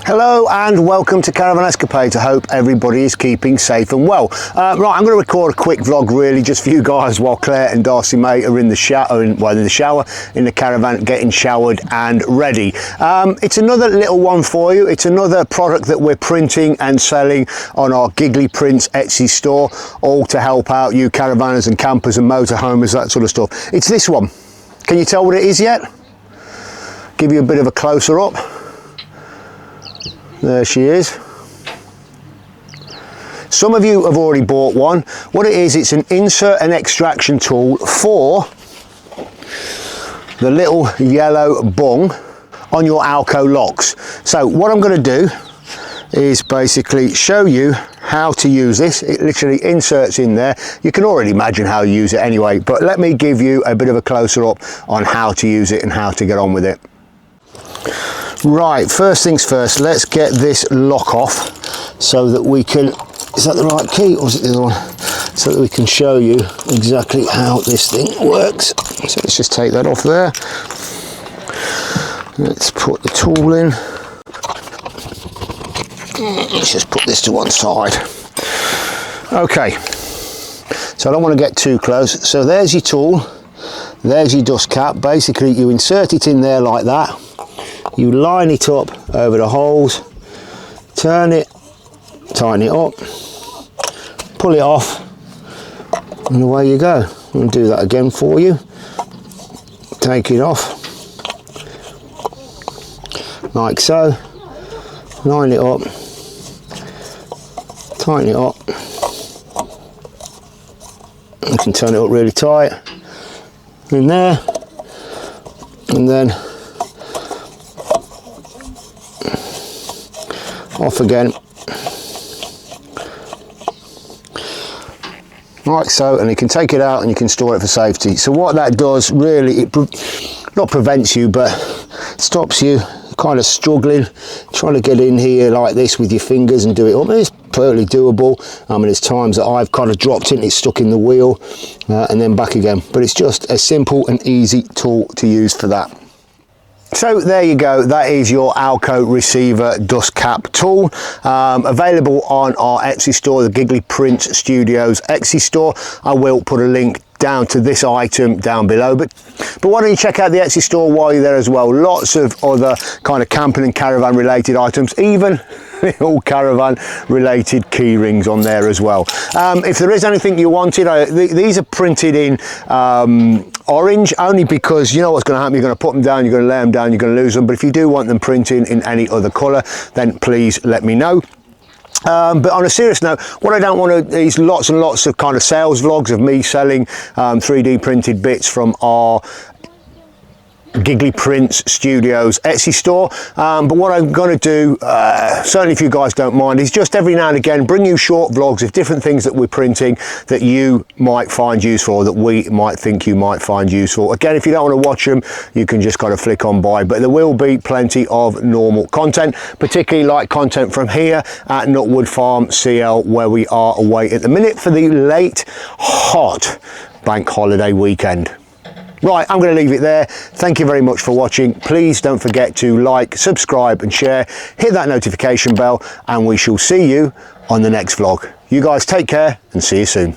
Hello and welcome to Caravan Escapades. I hope everybody is keeping safe and well. Right, I'm going to record a quick vlog really just for you guys while Claire and Darcy mate are in the shower, in the caravan, getting showered and ready. It's another little one for you. It's another product that we're printing and selling on our Giggly Prints Etsy store, all to help out you caravanners and campers and motorhomers, that sort of stuff. It's this one. Can you tell what it is yet? Give you a bit of a closer up. There she is. Some of you have already bought one. What it is, it's an insert and extraction tool for the little yellow bung on your ALKO locks. So what I'm going to do is basically show you how to use this. It literally inserts in there. You can already imagine how you use it anyway, but let me give you a bit of a closer up on how to use it and how to get on with it. Right, first things first, let's get this lock off so that we can, is that the right key or is it the other one? So that we can show you exactly how this thing works. So let's just take that off there. Let's put the tool in. Let's just put this to one side. Okay, so I don't want to get too close. So there's your tool, there's your dust cap. Basically you insert it in there like that. You line it up over the holes, turn it, tighten it up, pull it off, and away you go. I'm going to do that again for you. Take it off, like so, line it up, tighten it up. You can turn it up really tight, in there, and then off again, like so, and you can take it out and you can store it for safety. So what that does really, it not prevents you, but stops you kind of struggling, trying to get in here like this with your fingers and do it up. It's perfectly doable. I mean, there's times that I've kind of dropped it, it's stuck in the wheel and then back again, but it's just a simple and easy tool to use for that. So there you go, that is your ALKO receiver dust cap tool, available on our Etsy store, the Giggly Prints Studios Etsy store. I will put a link down to this item down below, but why don't you check out the Etsy store while you're there as well. Lots of other kind of camping and caravan related items, even all caravan related key rings on there as well. If there is anything you wanted, these are printed in orange, only because you know what's going to happen. You're going to put them down, you're going to lay them down, you're going to lose them. But if you do want them printed in any other colour, then please let me know. But on a serious note, what I don't want to is lots and lots of kind of sales vlogs of me selling 3D printed bits from our Giggly Prints Studios Etsy store, but what I'm going to do, certainly if you guys don't mind, is just every now and again bring you short vlogs of different things that we're printing that you might find useful, or that we might think you might find useful. Again, if you don't want to watch them, you can just kind of flick on by, but there will be plenty of normal content, particularly like content from here at Nutwood Farm CL, where we are away at the minute for the late hot bank holiday weekend. Right, I'm going to leave it there. Thank you very much for watching. Please don't forget to like, subscribe and share. Hit that notification bell and we shall see you on the next vlog. You guys take care and see you soon.